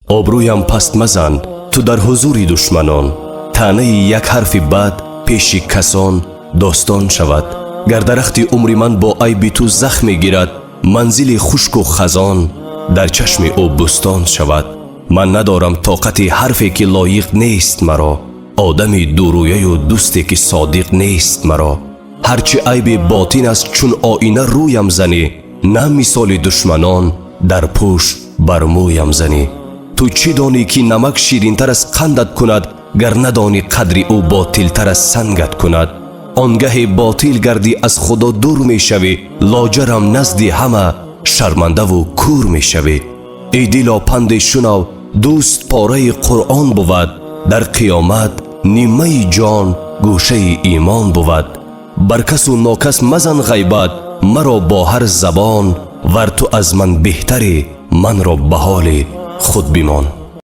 آبرویم پست مزن تو در حضور دشمنان. طعنه یک حرف بد پیش کسان داستان شود. گر درخت عمر من با عیب تو زخم گیرد، منزل خشک و خزان در چشم او بستان شود. من ندارم طاقت حرفی که لایق نیست مرا، آدمی دورویه و دوستی که صادق نیست مرا. هرچی عیب باطن است چون آینه رویم زنی، نه مثال دشمنان در پشت بر مویم زنی. تو چی دانی که نمک شیرین تر از قندت کند، گر ندانی قدر او باطل تر از سنگت کند. آنگه باطل گردی از خدا دور می شوی، لاجرم نزد همه شرمنده و کور می شوی. ای دلا پند شنو دوست پاره قرآن بود، در قیامت نیمه جان گوشه ایمان بود. بر کس و ناکس مزن غیبت مرا با هر زبان، ور تو از من بهتری من را به حال خود بمان.